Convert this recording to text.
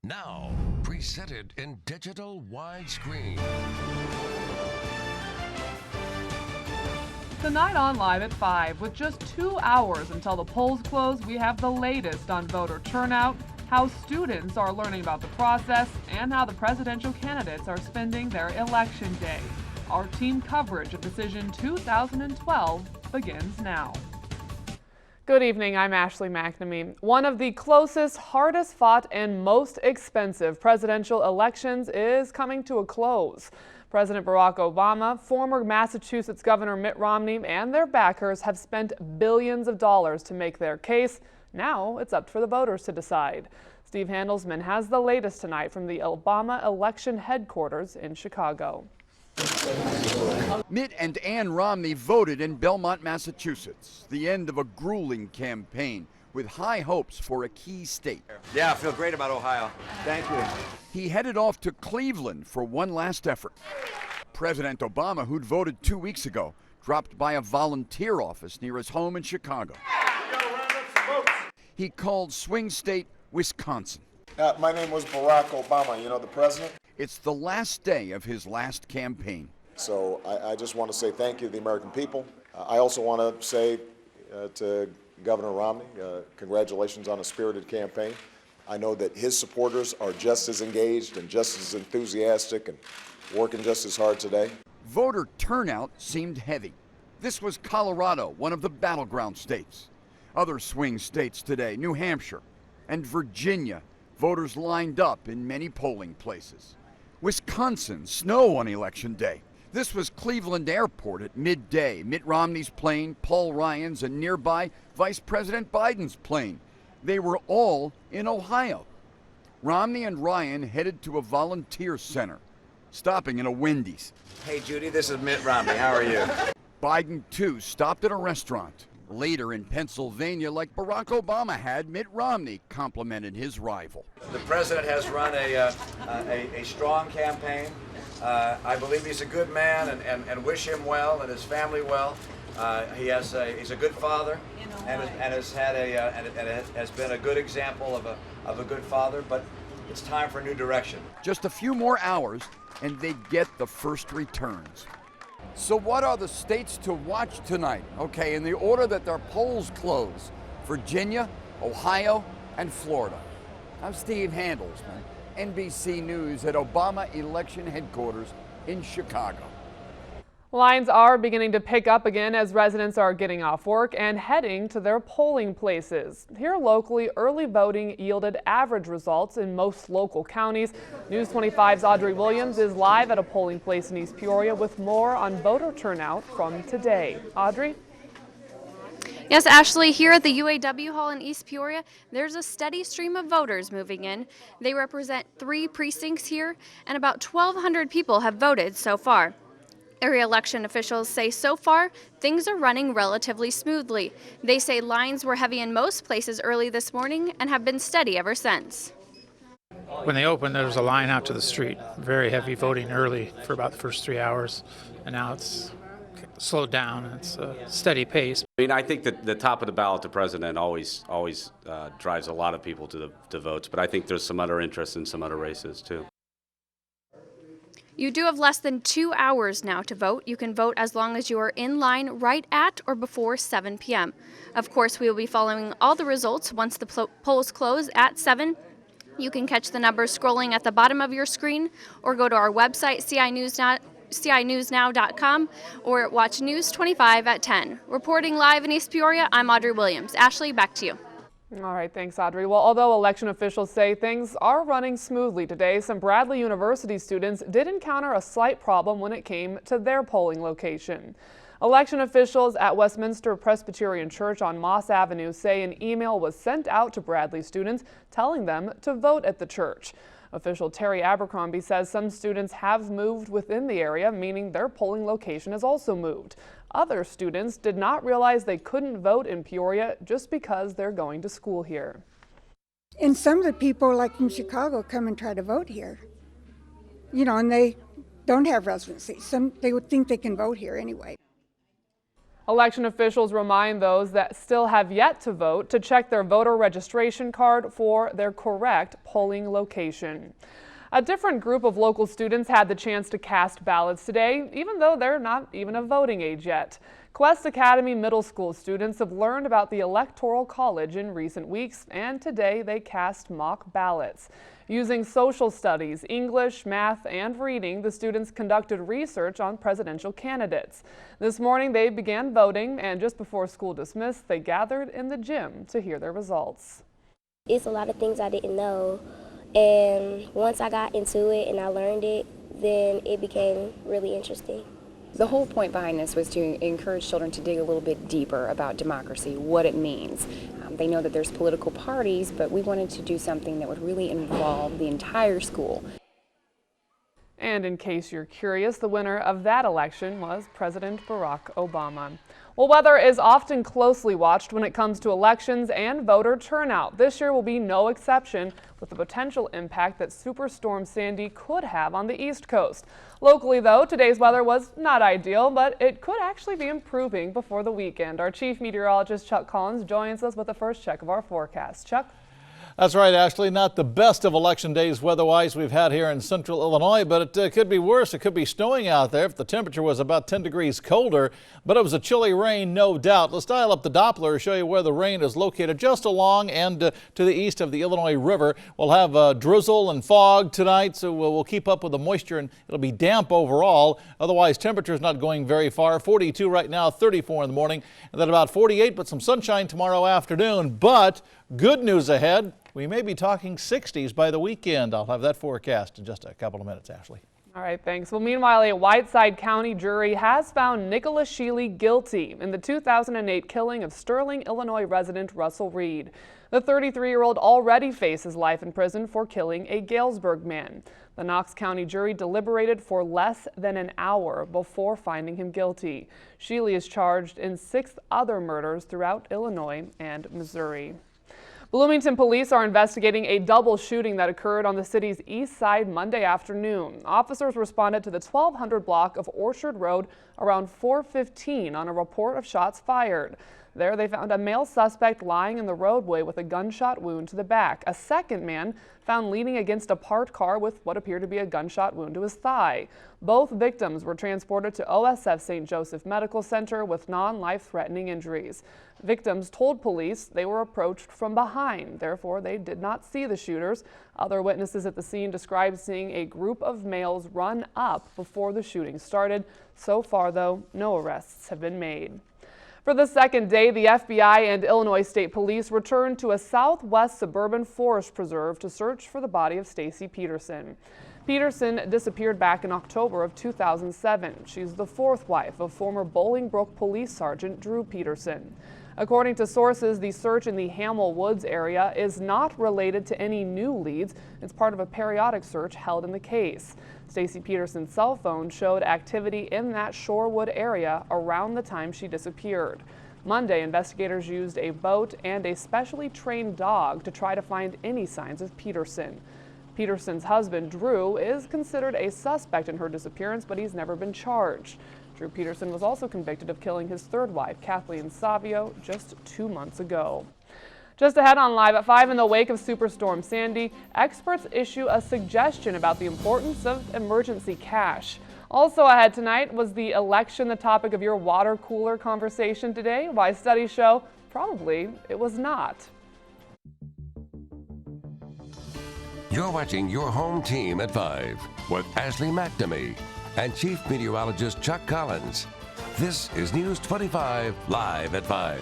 Now, presented in digital widescreen. Tonight on Live at 5, with just 2 hours until the polls close, we have the latest on voter turnout, how students are learning about the process, and how the presidential candidates are spending their election day. Our team coverage of Decision 2012 begins now. Good evening, I'm Ashley McNamee. One of the closest, hardest fought, and most expensive presidential elections is coming to a close. President Barack Obama, former Massachusetts Governor Mitt Romney, and their backers have spent billions of dollars to make their case. Now it's up for the voters to decide. Steve Handelsman has the latest tonight from the Obama election headquarters in Chicago. Mitt and Ann Romney voted in Belmont, Massachusetts, the end of a grueling campaign with high hopes for a key state. Yeah, I feel great about Ohio. Thank you. He headed off to Cleveland for one last effort. President Obama, who'd voted 2 weeks ago, dropped by a volunteer office near his home in Chicago. He called swing state Wisconsin. My name was Barack Obama, you know, the president. It's the last day of his last campaign. So I just want to say thank you to the American people. I also want to say to Governor Romney, congratulations on a spirited campaign. I know that his supporters are just as engaged and just as enthusiastic and working just as hard today. Voter turnout seemed heavy. This was Colorado, one of the battleground states. Other swing states today, New Hampshire and Virginia, voters lined up in many polling places. Wisconsin, snow on Election Day. This was Cleveland Airport at midday. Mitt Romney's plane, Paul Ryan's, and nearby Vice President Biden's plane. They were all in Ohio. Romney and Ryan headed to a volunteer center, stopping in a Wendy's. Hey, Judy, this is Mitt Romney. How are you? Biden, too, stopped at a restaurant. Later in Pennsylvania, like Barack Obama had, Mitt Romney complimented his rival. The president has run a strong campaign. I believe he's a good man and wish him well and his family well. He's a good father and has been a good example of a good father, but it's time for a new direction. Just a few more hours and they get the first returns. So what are the states to watch tonight? Okay, in the order that their polls close: Virginia, Ohio, and Florida. I'm Steve Handelsman, NBC News at Obama election headquarters in Chicago. Lines are beginning to pick up again as residents are getting off work and heading to their polling places. Here locally, early voting yielded average results in most local counties. News 25's Audrey Williams is live at a polling place in East Peoria with more on voter turnout from today. Audrey? Yes, Ashley, here at the UAW Hall in East Peoria, there's a steady stream of voters moving in. They represent 3 precincts here, and about 1,200 people have voted so far. Area election officials say so far, things are running relatively smoothly. They say lines were heavy in most places early this morning and have been steady ever since. When they opened, there was a line out to the street. Very heavy voting early for about the first 3 hours, and now it's slowed down. It's a steady pace. I mean, I think that the top of the ballot, the president, always drives a lot of people to votes, but I think there's some other interest in some other races, too. You do have less than 2 hours now to vote. You can vote as long as you are in line right at or before 7 p.m. Of course, we will be following all the results once the polls close at 7. You can catch the numbers scrolling at the bottom of your screen or go to our website, CINewsNow.com, or watch News 25 at 10. Reporting live in East Peoria, I'm Audrey Williams. Ashley, back to you. All right, thanks, Audrey. Well, although election officials say things are running smoothly today, some Bradley University students did encounter a slight problem when it came to their polling location. Election officials at Westminster Presbyterian Church on Moss Avenue say an email was sent out to Bradley students telling them to vote at the church. Official Terry Abercrombie says some students have moved within the area, meaning their polling location has also moved. Other students did not realize they couldn't vote in Peoria just because they're going to school here. And some of the people, like from Chicago, come and try to vote here. You know, and they don't have residency. They would think they can vote here anyway. Election officials remind those that still have yet to vote to check their voter registration card for their correct polling location. A different group of local students had the chance to cast ballots today, even though they're not even of voting age yet. Quest Academy Middle School students have learned about the Electoral College in recent weeks, and today they cast mock ballots. Using social studies, English, math, and reading, the students conducted research on presidential candidates. This morning they began voting, and just before school dismissed, they gathered in the gym to hear their results. It's a lot of things I didn't know, and once I got into it and I learned it, then it became really interesting. The whole point behind this was to encourage children to dig a little bit deeper about democracy, what it means. They know that there's political parties, but we wanted to do something that would really involve the entire school. And in case you're curious, the winner of that election was President Barack Obama. Well, weather is often closely watched when it comes to elections and voter turnout. This year will be no exception, with the potential impact that Superstorm Sandy could have on the East Coast. Locally, though, today's weather was not ideal, but it could actually be improving before the weekend. Our chief meteorologist, Chuck Collins, joins us with the first check of our forecast. Chuck? That's right, Ashley. Not the best of election days weather-wise we've had here in central Illinois, but it could be worse. It could be snowing out there if the temperature was about 10 degrees colder, but it was a chilly rain, no doubt. Let's dial up the Doppler, show you where the rain is located just along and to the east of the Illinois River. We'll have drizzle and fog tonight, so we'll keep up with the moisture, and it'll be damp overall. Otherwise, temperature's not going very far. 42 right now, 34 in the morning, and then about 48, but some sunshine tomorrow afternoon. But good news ahead. We may be talking 60s by the weekend. I'll have that forecast in just a couple of minutes, Ashley. All right, thanks. Well, meanwhile, a Whiteside County jury has found Nicholas Sheely guilty in the 2008 killing of Sterling, Illinois resident Russell Reed. The 33-year-old already faces life in prison for killing a Galesburg man. The Knox County jury deliberated for less than an hour before finding him guilty. Sheely is charged in 6 other murders throughout Illinois and Missouri. Bloomington police are investigating a double shooting that occurred on the city's east side Monday afternoon. Officers responded to the 1200 block of Orchard Road around 4:15 on a report of shots fired. There they found a male suspect lying in the roadway with a gunshot wound to the back. A second man found leaning against a parked car with what appeared to be a gunshot wound to his thigh. Both victims were transported to OSF St. Joseph Medical Center with non-life-threatening injuries. Victims told police they were approached from behind, therefore they did not see the shooters. Other witnesses at the scene described seeing a group of males run up before the shooting started. So far, though, no arrests have been made. For the second day, the FBI and Illinois State Police returned to a southwest suburban forest preserve to search for the body of Stacy Peterson. Peterson disappeared back in October of 2007. She's the 4th wife of former Bolingbrook Police Sergeant Drew Peterson. According to sources, the search in the Hamel Woods area is not related to any new leads. It's part of a periodic search held in the case. Stacy Peterson's cell phone showed activity in that Shorewood area around the time she disappeared. Monday, investigators used a boat and a specially trained dog to try to find any signs of Peterson. Peterson's husband, Drew, is considered a suspect in her disappearance, but he's never been charged. Drew Peterson was also convicted of killing his 3rd wife, Kathleen Savio, just 2 months ago. Just ahead on Live at 5, in the wake of Superstorm Sandy, experts issue a suggestion about the importance of emergency cash. Also ahead tonight, was the election the topic of your water cooler conversation today? Why studies show probably it was not. You're watching Your Home Team at 5 with Ashley McNamee and Chief Meteorologist Chuck Collins. This is News 25 Live at 5.